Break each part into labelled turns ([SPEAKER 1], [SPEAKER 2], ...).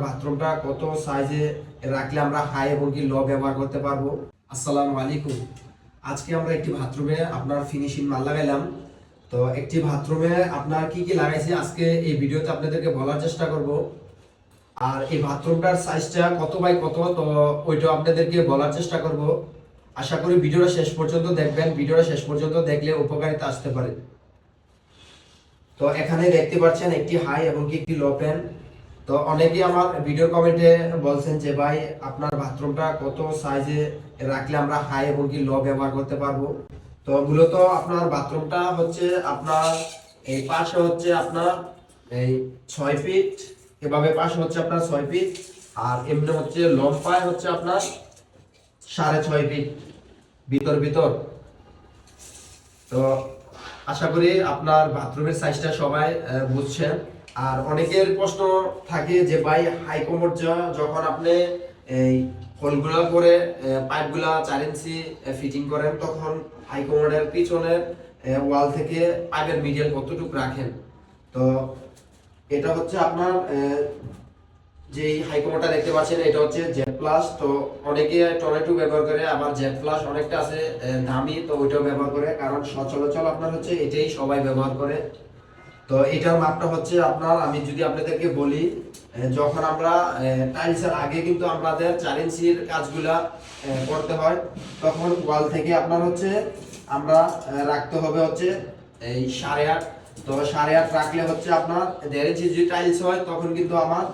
[SPEAKER 1] বাথরুমটা কত সাইজে রাখলে আমরা হাই এবং কি লো ব্যবহার করতে পারবো। আসসালামু আলাইকুম। আজকে আমরা একটি বাথরুমে আপনার ফিনিশিং মাল লাগাইলাম। তো একটি বাথরুমে আপনার কি কি লাগাইছি আজকে এই ভিডিওতে আপনাদেরকে বলার চেষ্টা করব। আর এই বাথরুমটার সাইজটা কত বাই কত, তো ওইটা আপনাদেরকে বলার চেষ্টা করব। আশা করি ভিডিওটা শেষ পর্যন্ত দেখবেন, ভিডিওটা শেষ পর্যন্ত দেখলে উপকারিতা আসতে পারে। তো এখানে দেখতে পাচ্ছেন একটি হাই এবং কি একটি লো প্যান। তো অনেকেই আমার ভিডিও কমেন্টে বলছেন যে ভাই আপনার বাথরুমটা কত সাইজে রাখলে আমরা হাই এবং কি লো ব্যবহার করতে পারবো। তো মূলত আপনার বাথরুমটা হচ্ছে আপনার এই পাশে হচ্ছে আপনার এই 6 ফিট, এভাবে পাশে হচ্ছে আপনার 6 ফিট, আর এমনি হচ্ছে লম্বায় হচ্ছে আপনার 6.5 ফিট ভিতর ভিতর। তো আশা করি আপনার বাথরুমের সাইজটা সবাই বুঝছেন। আর অনেকের প্রশ্ন থাকে যে ভাই হাই কোমর যখন আপনি এই হোলগুলা করে পাইপগুলা 4 ইঞ্চি ফিটিং করেন, তখন হাই কোমরের পিছনের ওয়াল থেকে পাইপের মিডিয়াল কতটুকু রাখেন। তো এটা হচ্ছে আপনার যে হাই কোমরটা দেখতে পাচ্ছেন এটা হচ্ছে জেড প্লাস। তো অনেকে টমেটো ব্যবহার করে, আবার জেড প্লাস অনেকটা আছে দামি, তো ওইটাও ব্যবহার করে, কারণ সচরাচর আপনার হচ্ছে এটাই সবাই ব্যবহার করে। তো এটার মাপটা হচ্ছে আপনার, আমি যদি আপনাদেরকে বলি, যখন আমরা টাইলসের আগে কিন্তু আমাদের 4 ইঞ্চির কাজগুলা করতে হয়, তখন ওয়াল থেকে আপনার হচ্ছে আমরা রাখতে হবে হচ্ছে এই 8.5। তো 8.5 রাখলে হচ্ছে আপনার 1.5 ইঞ্চি যদি টাইলস হয় তখন কিন্তু আমার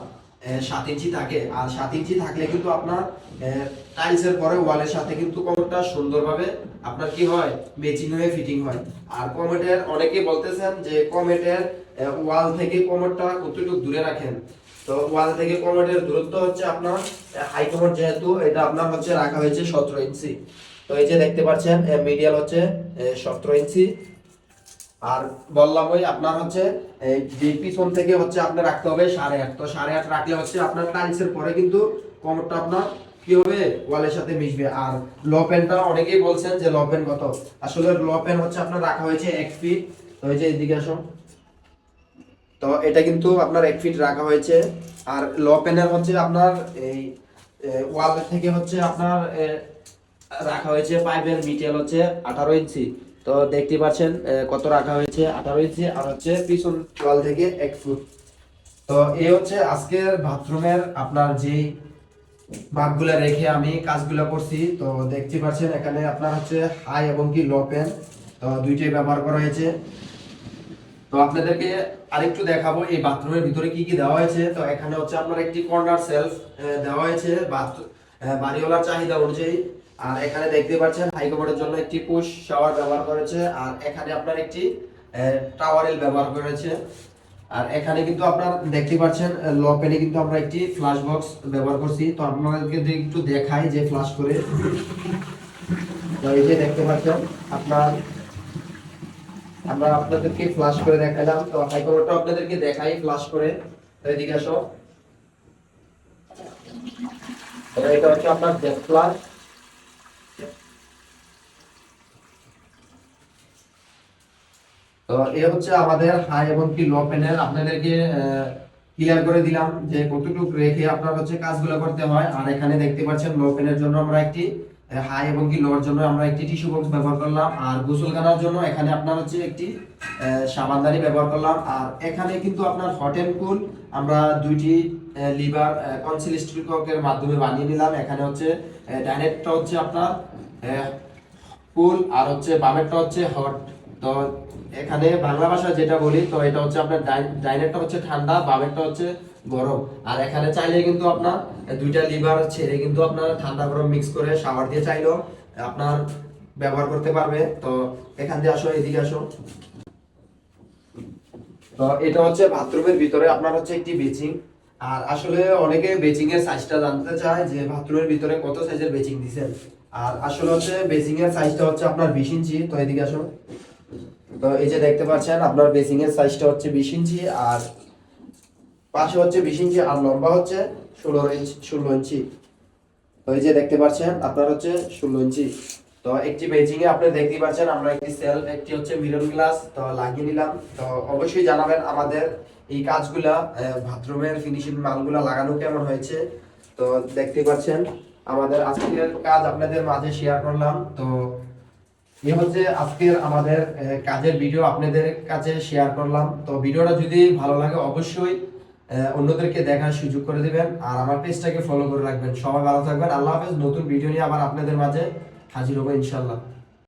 [SPEAKER 1] 7 ইঞ্চি থাকে। আর 7 ইঞ্চি থাকলে কিন্তু আপনার টাইলসের পরে ওয়ালের সাথে কিন্তু কোমরটা সুন্দরভাবে আপনার কি হয়, ম্যাচিং হয়ে ফিটিং হয়। আর কমেটের অনেকে বলতেছেন যে কমেটের ওয়াল থেকে কোমরটা কতটুকু দূরে রাখেন। তো ওয়াল থেকে কোমরের দূরত্ব হচ্ছে আপনার হাই কোমর, যেহেতু এটা আপনার হচ্ছে রাখা হয়েছে 17 ইঞ্চি। তো এই যে দেখতে পাচ্ছেন মিডিয়াল হচ্ছে 17 ইঞ্চি। আর বললাম ওই আপনার হচ্ছে এই পিছন থেকে হচ্ছে আপনার রাখতে হবে 8.5। তো 8.5 রাখলে হচ্ছে আপনার টাইলসের পরে কিন্তু কোমরটা আপনার কি হবে, ওয়ালের সাথে মিশবে। আর লো প্যানটা অনেকেই বলছেন যে লো প্যান কত, আসলে লো প্যান হচ্ছে আপনার রাখা হয়েছে 1 ফিট। তো এই যে এদিকে আসো, তো এটা কিন্তু আপনার 1 ফিট রাখা হয়েছে। আর লো প্যানের হচ্ছে আপনার এই ওয়াল থেকে হচ্ছে আপনার রাখা হয়েছে পাইপের মিডিয়াল হচ্ছে 18 ইঞ্চি। তো দেখতে পাচ্ছেন কত রাখা হয়েছে, 18 ইঞ্চি। আর হচ্ছে পিছন ওয়াল থেকে 1 ফুট। তো এই হচ্ছে আজকের বাথরুমের আপনার যে মাপগুলা রেখে আমি কাজগুলা করছি। তো দেখতে পাচ্ছেন এখানে আপনার হচ্ছে হাই এবং কি লো প্যান, তো দুইটাই ব্যবহার করা হয়েছে। তো আপনাদেরকে আরেকটু দেখাবো এই বাথরুমের ভিতরে কি কি দেওয়া হয়েছে। তো এখানে হচ্ছে আপনার একটি কর্নার সেলফ দেওয়া হয়েছে বাড়িওয়ালার চাহিদা অনুযায়ী। আর এখানে দেখতে পাচ্ছেন হাই কমোডের জন্য একটি পুশ শাওয়ার ব্যবহার করেছে। আর এখানে আপনার একটি টাওয়ারেল ব্যবহার করেছে। আর এখানে কিন্তু আপনার দেখতে পাচ্ছেন লো প্যানে কিন্তু আমরা একটি ফ্লাশ বক্স ব্যবহার করছি। তো আপনাদেরকে একটু দেখাই যে ফ্লাশ করে, তো এই যে দেখতে পাচ্ছেন আপনার, আমরা আপনাদেরকে ফ্লাশ করে দেখালাম। তো হাই কভারটা আপনাদেরকে দেখাই ফ্লাশ করে। তো এদিকে আসো, তো এটা হচ্ছে আপনার জেট ফ্লাশ। তো এই হচ্ছে আমাদের হাই এবং কি লো প্যানেল। আপনাদেরকে ক্লিয়ার করে দিলাম যে কতটুকু রেখে আপনার হচ্ছে কাজগুলো করতে হয়। আর এখানে দেখতে পাচ্ছেন লো প্যানের জন্য আমরা একটি হাই এবং কি লোর জন্য আমরা একটি টিস্যু বক্স ব্যবহার করলাম। আর গোসলখানার জন্য এখানে আপনার হচ্ছে একটি সাবানদানি ব্যবহার করলাম। আর এখানে কিন্তু আপনার হট এন্ড কুল আমরা দুইটি লিভার কনসিল স্টিল ককের মাধ্যমে বানিয়ে নিলাম। এখানে হচ্ছে ডাইরেক্টটা হচ্ছে আপনার কুল, আর হচ্ছে বামেরটা হচ্ছে হট। তো এখানে বাংলা ভাষা যেটা বলি, তো এটা হচ্ছে আপনার ডাইরেক্টটা হচ্ছে ঠান্ডা, বামেরটা হচ্ছে গরম। আর এখানে চাইলে কিন্তু আপনার দুইটা লিভার ছেড়ে কিন্তু আপনার ঠান্ডা গরম মিক্স করে শাওয়ার দিয়ে চাইলেও আপনার ব্যবহার করতে পারবে। তো এখান দিয়ে আসো, এদিকে আসো। তো এটা হচ্ছে বাথরুমের ভিতরে আপনার হচ্ছে একটি বেচিং। আর আসলে অনেকে বেচিং এর সাইজটা জানতে চায় যে বাথরুমের ভিতরে কত সাইজের বেচিং দিবেন। আর আসলে হচ্ছে বেচিং এর সাইজটা হচ্ছে আপনার 20 ইঞ্চি। তো এদিকে আসো, তো এই যে দেখতে পাচ্ছেন আপনার বেসিং এর সাইজটা হচ্ছে 20 ইঞ্চি, আর পাশে হচ্ছে 20 ইঞ্চি, আর লম্বা হচ্ছে 16 ইঞ্চি। তো এই যে দেখতে পাচ্ছেন আপনার হচ্ছে 16 ইঞ্চি। তো একটি বেজিং এ আপনি দেখতে পাচ্ছেন আমরা একটি সেলফ, একটি হচ্ছে মিরর গ্লাস তো লাগিয়ে নিলাম। তো অবশ্যই জানাবেন আমাদের এই কাজগুলা বাথরুমের ফিনিশিং মালগুলা লাগানো কেমন হয়েছে। তো দেখতে পাচ্ছেন আমাদের আজকের কাজ আপনাদের মাঝে শেয়ার করলাম। তো এই হচ্ছে আজকের আমাদের কাজের ভিডিও আপনাদের কাছে শেয়ার করলাম। তো ভিডিওটা যদি ভালো লাগে অবশ্যই অন্যদেরকে দেখার সুযোগ করে দিবেন, আর আমার পেজটাকে ফলো করে রাখবেন। সবাই ভালো থাকবেন, আল্লাহ হাফেজ। নতুন ভিডিও নিয়ে আবার আপনাদের মাঝে হাজির হবো ইনশাল্লাহ।